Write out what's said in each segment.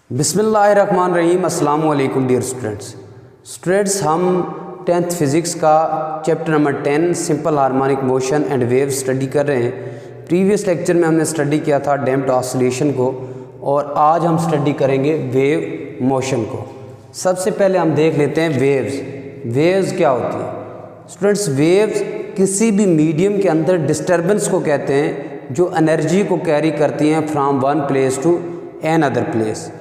बिस्मिल्लाहिर्रहमानिर्रहीम। अस्सलाम वालेकुम डियर स्टूडेंट्स, हम 10th फिज़िक्स का chapter number 10 simple harmonic motion and wave study कर रहे हैं। प्रीवियस लेक्चर में हमने स्टडी किया था डैम्प्ड ऑसिलेशन को और आज हम स्टडी करेंगे वेव मोशन को। सबसे पहले हम देख लेते हैं वेव्स क्या होती हैं। स्टूडेंट्स, वेव्स किसी भी मीडियम के अंदर डिस्टर्बेंस को कहते हैं जो एनर्जी को कैरी करती हैं from one place to another place.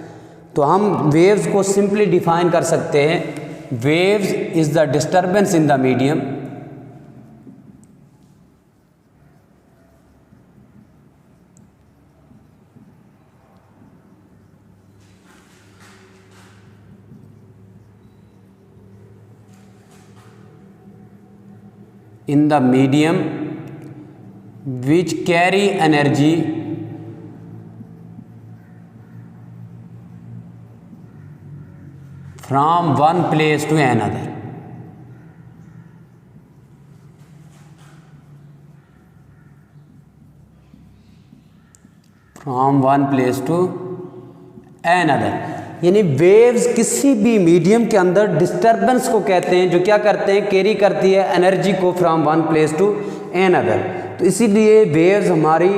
तो हम वेव्स को सिंपली डिफाइन कर सकते हैं, waves is the disturbance in the medium in the medium which carry energy from one place to another। From one place to another, यानी waves किसी भी medium के अंदर डिस्टर्बेंस को कहते हैं जो क्या करते हैं, कैरी करती है एनर्जी को from one place to another। तो इसीलिए वेव्स हमारी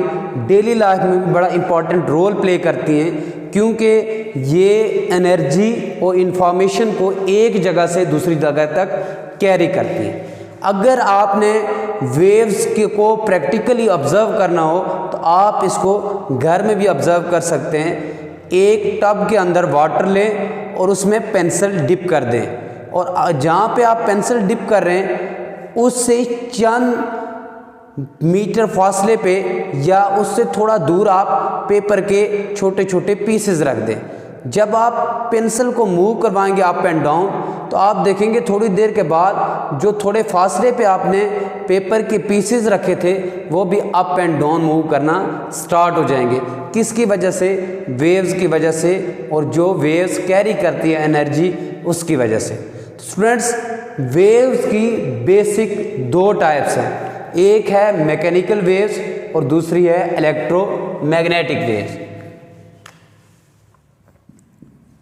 डेली लाइफ में भी बड़ा इंपॉर्टेंट रोल प्ले करती हैं क्योंकि ये एनर्जी और इंफॉर्मेशन को एक जगह से दूसरी जगह तक कैरी करती है। अगर आपने वेव्स को प्रैक्टिकली ऑब्ज़र्व करना हो तो आप इसको घर में भी ऑब्ज़र्व कर सकते हैं। एक टब के अंदर वाटर लें और उसमें पेंसिल डिप कर दें और जहाँ पे आप पेंसिल डिप कर रहे हैं उससे चंद मीटर फासले पे या उससे थोड़ा दूर आप पेपर के छोटे छोटे पीसेस रख दें। जब आप पेंसिल को मूव करवाएंगे अप एंड डाउन तो आप देखेंगे थोड़ी देर के बाद जो थोड़े फासले पे आपने पेपर के पीसेस रखे थे वो भी अप एंड डाउन मूव करना स्टार्ट हो जाएंगे। किसकी वजह से? वेव्स की वजह से, और जो वेव्स कैरी करती है एनर्जी उसकी वजह से। स्टूडेंट्स, वेव्स की बेसिक दो टाइप्स हैं, एक है मैकेनिकल वेव्स और दूसरी है electromagnetic waves.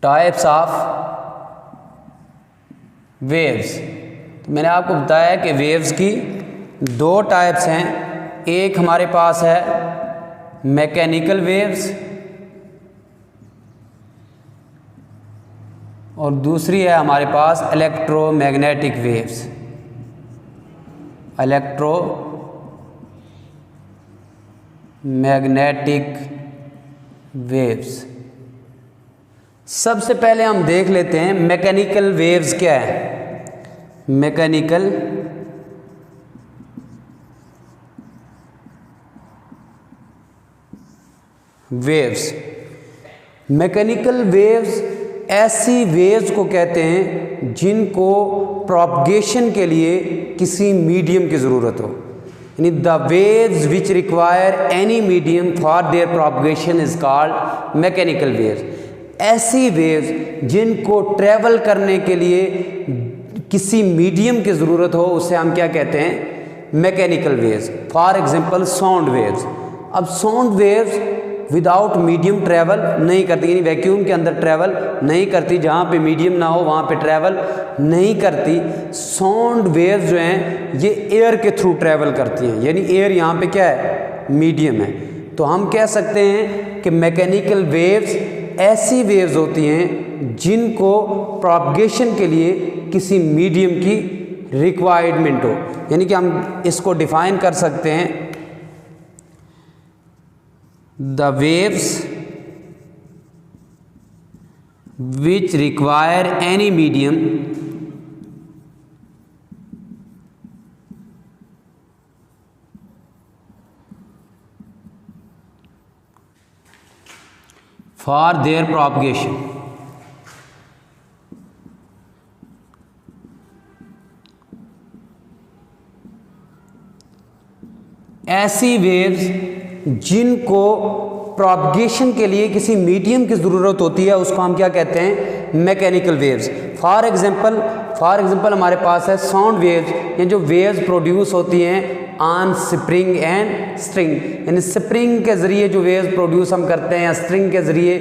Types of waves, तो मैंने आपको बताया कि वेव्स की दो टाइप्स हैं। एक हमारे पास है मैकेनिकल वेव्स और दूसरी है हमारे पास इलेक्ट्रोमैग्नेटिक वेव्स। Electromagnetic waves. सबसे पहले हम देख लेते हैं मैकेनिकल वेव्स क्या है। मैकेनिकल वेव्स, मैकेनिकल वेव्स ऐसी वेव्स को कहते हैं जिनको प्रोपगेशन के लिए किसी मीडियम की ज़रूरत हो, यानी the waves which require any medium for their propagation is called mechanical waves. ऐसी वेव्स जिनको ट्रैवल करने के लिए किसी मीडियम की ज़रूरत हो उसे हम क्या कहते हैं, mechanical waves. For example sound waves. अब sound waves without medium travel नहीं करती, यानी वैक्यूम के अंदर ट्रैवल नहीं करती, जहाँ पे मीडियम ना हो वहाँ पे ट्रैवल नहीं करती। साउंड वेव्स जो हैं ये एयर के थ्रू ट्रैवल करती हैं, यानी एयर यहाँ पे क्या है, मीडियम है। तो हम कह सकते हैं कि मैकेनिकल वेव्स ऐसी वेव्स होती हैं जिनको प्रोपगेशन के लिए किसी मीडियम की रिक्वायरमेंट हो, यानी कि हम इसको डिफाइन कर सकते हैं, the waves which require any medium for their propagation। ऐसी वेव्स जिनको प्रोपगेशन के लिए किसी मीडियम की ज़रूरत होती है उसको हम क्या कहते हैं, मैकेनिकल वेव्स। फॉर एग्जांपल हमारे पास है साउंड वेव्स, ये जो वेव्स प्रोड्यूस होती हैं ऑन स्प्रिंग एंड स्ट्रिंग, यानी स्प्रिंग के ज़रिए जो वेव्स प्रोड्यूस हम करते हैं या स्ट्रिंग के ज़रिए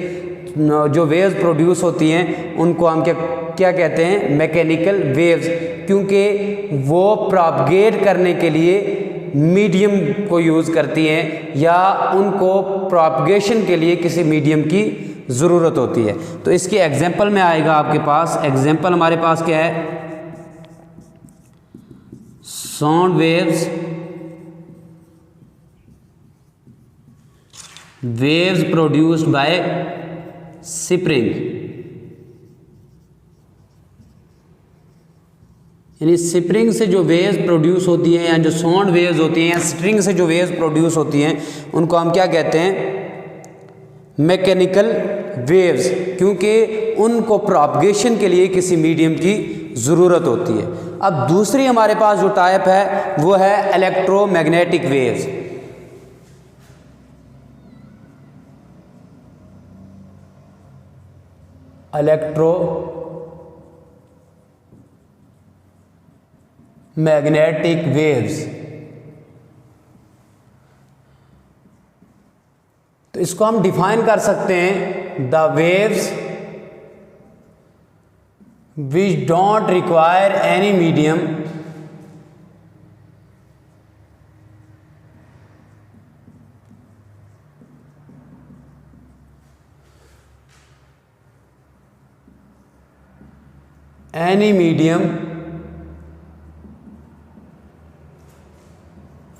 जो वेव्स प्रोड्यूस होती हैं उनको हम क्या कहते हैं, मैकेनिकल वेव्स, क्योंकि वो प्रोपगेट करने के लिए मीडियम को यूज़ करती हैं या उनको प्रोपगेशन के लिए किसी मीडियम की ज़रूरत होती है। तो इसकी एग्जांपल में आएगा आपके पास, एग्जांपल हमारे पास क्या है, sound waves, waves produced by spring, यानी स्प्रिंग से जो वेव्स प्रोड्यूस होती हैं या जो साउंड वेव्स होती हैं या स्ट्रिंग से जो वेव्स प्रोड्यूस होती हैं उनको हम क्या कहते हैं, मैकेनिकल वेव्स, क्योंकि उनको प्रोपगेशन के लिए किसी मीडियम की ज़रूरत होती है। अब दूसरी हमारे पास जो टाइप है वो है इलेक्ट्रोमैग्नेटिक वेव्स। इलेक्ट्रोमैग्नेटिक वेव्स, तो इसको हम डिफाइन कर सकते हैं, the waves which don't require any medium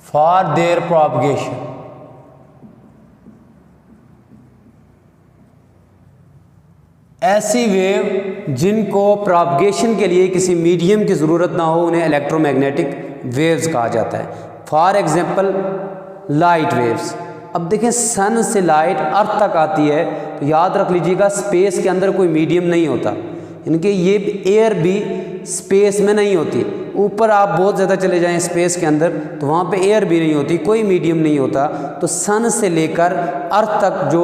for their propagation। ऐसी वेव जिनको प्रोपगेशन के लिए किसी मीडियम की ज़रूरत ना हो उन्हें इलेक्ट्रोमैग्नेटिक वेव्स कहा जाता है। For example light waves. अब देखें, सन से लाइट अर्थ तक आती है तो याद रख लीजिएगा स्पेस के अंदर कोई मीडियम नहीं होता, इनके ये एयर भी स्पेस में नहीं होती। ऊपर आप बहुत ज़्यादा चले जाएं स्पेस के अंदर तो वहाँ पे एयर भी नहीं होती, कोई मीडियम नहीं होता। तो सन से लेकर अर्थ तक जो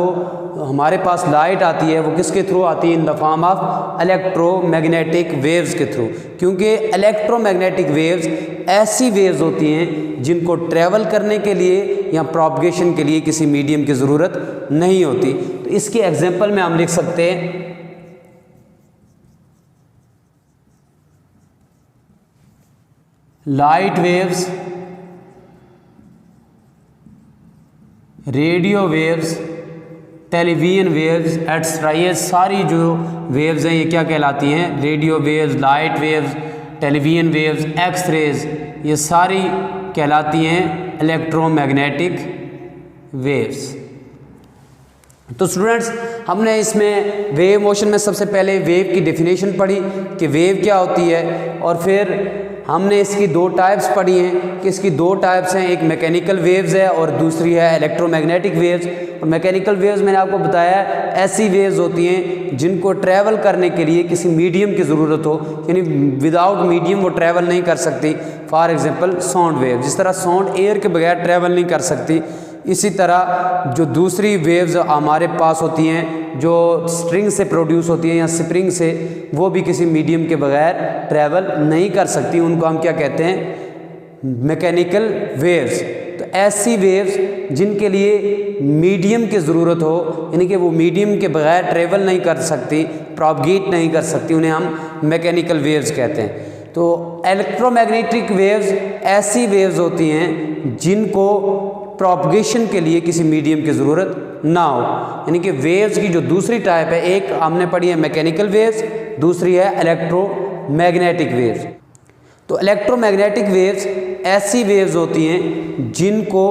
हमारे पास लाइट आती है वो किसके थ्रू आती है, in the form of electromagnetic waves के थ्रू, क्योंकि इलेक्ट्रोमैग्नेटिक वेव्स ऐसी वेव्स होती हैं जिनको ट्रैवल करने के लिए या प्रोपगेशन के लिए किसी मीडियम की ज़रूरत नहीं होती। तो इसके एग्जाम्पल में हम लिख सकते हैं light waves, radio waves, television waves etcetera. ये सारी जो वेव्स हैं ये क्या कहलाती हैं, radio waves, light waves, television waves, X rays, ये सारी कहलाती हैं इलेक्ट्रोमैग्नेटिक वेव्स। तो स्टूडेंट्स, हमने इसमें वेव मोशन में सबसे पहले वेव की डेफिनेशन पढ़ी कि वेव क्या होती है, और फिर हमने इसकी दो टाइप्स पढ़ी हैं कि इसकी दो टाइप्स हैं, एक मैकेनिकल वेव्स है और दूसरी है इलेक्ट्रोमैग्नेटिक वेव्स। और मैकेनिकल वेव्स मैंने आपको बताया ऐसी वेव्स होती हैं जिनको ट्रैवल करने के लिए किसी मीडियम की ज़रूरत हो, यानी विदाउट मीडियम वो ट्रैवल नहीं कर सकती। फॉर एग्जांपल साउंड वेव, जिस तरह साउंड एयर के बगैर ट्रैवल नहीं कर सकती, इसी तरह जो दूसरी वेव्स हमारे पास होती हैं जो स्ट्रिंग से प्रोड्यूस होती हैं या स्प्रिंग से, वो भी किसी मीडियम के बगैर ट्रैवल नहीं कर सकती, उनको हम क्या कहते हैं, मैकेनिकल वेव्स। तो ऐसी वेव्स जिनके लिए मीडियम की ज़रूरत हो, यानी कि वो मीडियम के बगैर ट्रैवल नहीं कर सकती, प्रोपगेट नहीं कर सकती, उन्हें हम मैकेनिकल वेव्स कहते हैं। तो इलेक्ट्रोमैग्नेटिक वेव्स ऐसी वेव्स होती हैं जिनको प्रोपगेशन के लिए किसी मीडियम की ज़रूरत ना हो, यानी कि वेव्स की जो दूसरी टाइप है, एक हमने पढ़ी है मैकेनिकल वेव्स, दूसरी है इलेक्ट्रोमैग्नेटिक वेव्स। तो इलेक्ट्रोमैग्नेटिक वेव्स ऐसी वेव्स होती हैं जिनको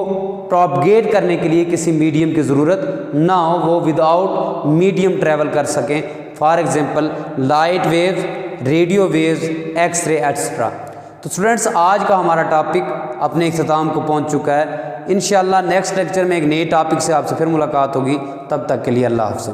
प्रोपगेट करने के लिए किसी मीडियम की ज़रूरत ना हो, वो विदाउट मीडियम ट्रैवल कर सकें। For example light waves, radio waves, X ray etcetera. तो स्टूडेंट्स, आज का हमारा टॉपिक अपने इख्तिताम को पहुंच चुका है। इंशाअल्लाह नेक्स्ट लेक्चर में एक नए टॉपिक से आपसे फिर मुलाकात होगी। तब तक के लिए अल्लाह हाफ़िज़।